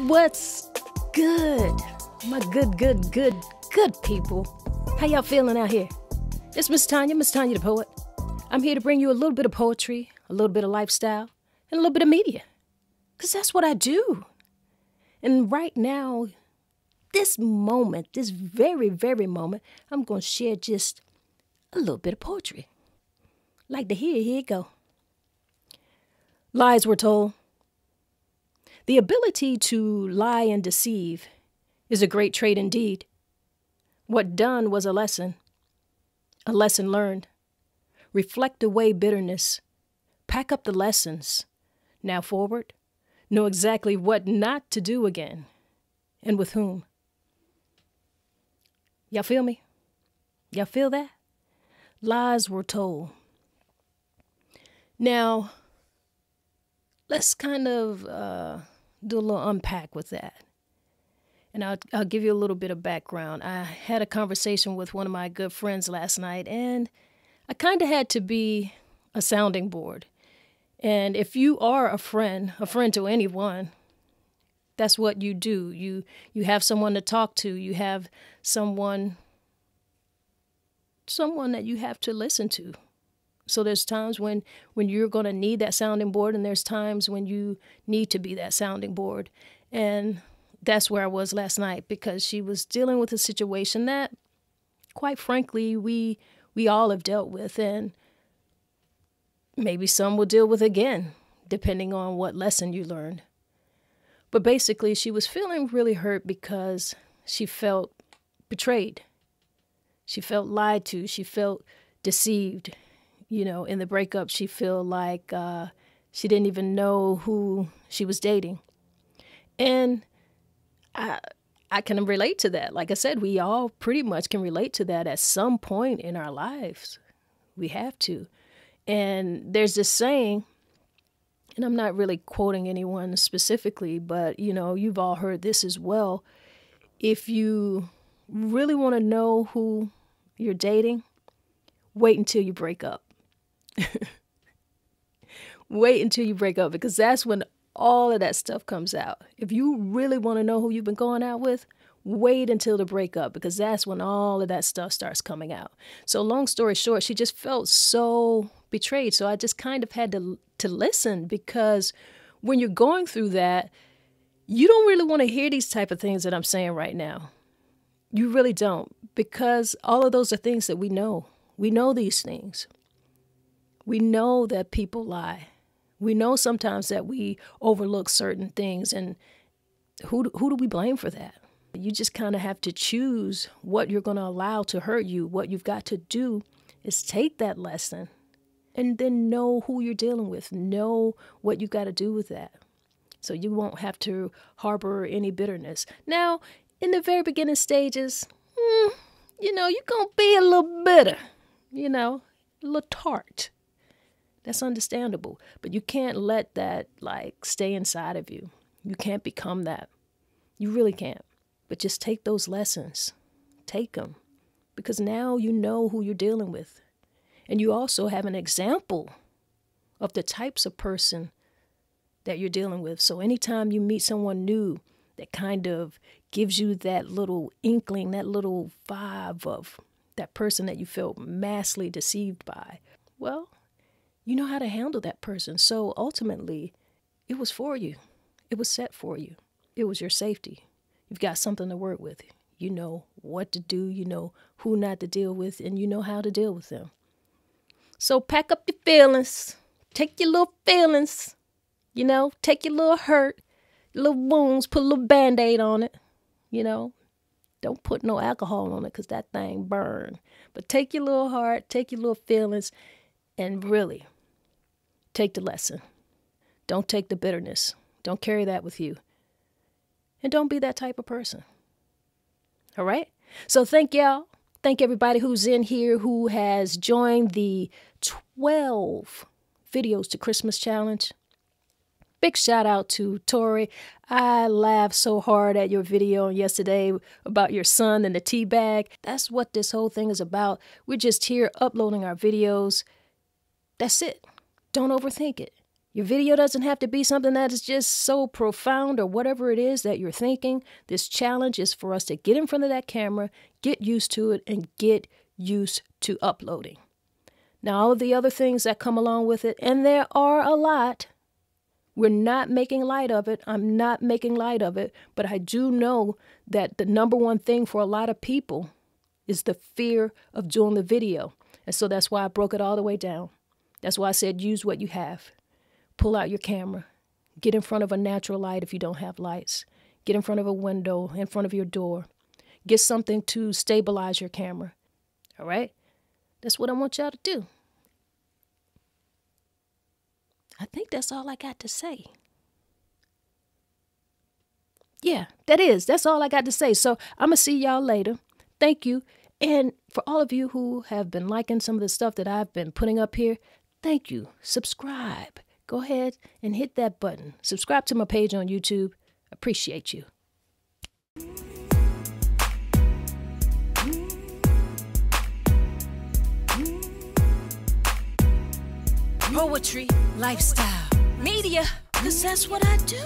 What's good? My good people. How y'all feeling out here? It's Miss Tanya the poet. I'm here to bring you a little bit of poetry, a little bit of lifestyle, and a little bit of media. Because that's what I do. And right now, this moment, this very moment, I'm going to share just a little bit of poetry. Like to hear, here you go. Lies were told. The ability to lie and deceive is a great trait indeed. What done was a lesson learned. Reflect away bitterness. Pack up the lessons. Now forward, know exactly what not to do again, and with whom. Y'all feel me? Y'all feel that? Lies were told. Now, let's kind of do a little unpack with that. And I'll give you a little bit of background. I had a conversation with one of my good friends last night, and I kind of had to be a sounding board. And if you are a friend to anyone, that's what you do. You have someone to talk to. You have someone that you have to listen to. So there's times when you're going to need that sounding board, and there's times when you need to be that sounding board. And that's where I was last night, because she was dealing with a situation that, quite frankly, we all have dealt with, and maybe some will deal with again, depending on what lesson you learned. But basically, she was feeling really hurt because she felt betrayed. She felt lied to. She felt deceived. You know, in the breakup, she felt like she didn't even know who she was dating. And I can relate to that. Like I said, we all pretty much can relate to that at some point in our lives. We have to. And there's this saying, and I'm not really quoting anyone specifically, but, you know, you've all heard this as well. If you really want to know who you're dating, wait until you break up. Wait until you break up, because that's when all of that stuff comes out. If you really want to know who you've been going out with, wait until the breakup, because that's when all of that stuff starts coming out. So long story short, she just felt so betrayed. So I just kind of had to listen, because when you're going through that, you don't really want to hear these type of things that I'm saying right now. You really don't, because all of those are things that we know. We know these things. We know that people lie. We know sometimes that we overlook certain things, and who do we blame for that? You just kind of have to choose what you're going to allow to hurt you. What you've got to do is take that lesson and then know who you're dealing with. Know what you've got to do with that, so you won't have to harbor any bitterness. Now, in the very beginning stages, you know, you're going to be a little bitter, you know, a little tart. That's understandable, but you can't let that stay inside of you. You can't become that. You really can't. But just take those lessons. Take them, because now you know who you're dealing with. And you also have an example of the types of person that you're dealing with. So anytime you meet someone new that kind of gives you that little inkling, that little vibe of that person that you felt massively deceived by, well, you know how to handle that person. So ultimately, it was for you. It was set for you. It was your safety. You've got something to work with. You know what to do. You know who not to deal with, and you know how to deal with them. So pack up your feelings. Take your little feelings. You know, take your little hurt, your little wounds, put a little Band-Aid on it. You know, don't put no alcohol on it, because that thing burn. But take your little heart, take your little feelings, and really take the lesson. Don't take the bitterness. Don't carry that with you. And don't be that type of person. All right? So thank y'all. Thank everybody who's in here, who has joined the 12 videos to Christmas challenge. Big shout out to Tori. I laughed so hard at your video yesterday about your son and the tea bag. That's what this whole thing is about. We're just here uploading our videos. That's it. Don't overthink it. Your video doesn't have to be something that is just so profound or whatever it is that you're thinking. This challenge is for us to get in front of that camera, get used to it, and get used to uploading. Now, all of the other things that come along with it, and there are a lot, we're not making light of it. I'm not making light of it, but I do know that the number one thing for a lot of people is the fear of doing the video. And so that's why I broke it all the way down. That's why I said use what you have. Pull out your camera. Get in front of a natural light if you don't have lights. Get in front of a window, in front of your door. Get something to stabilize your camera. All right? That's what I want y'all to do. I think that's all I got to say. Yeah, that's all I got to say. So I'm going to see y'all later. Thank you. And for all of you who have been liking some of the stuff that I've been putting up here, thank you. Subscribe. Go ahead and hit that button. Subscribe to my page on YouTube. Appreciate you. Poetry, lifestyle, media, 'cause that's what I do.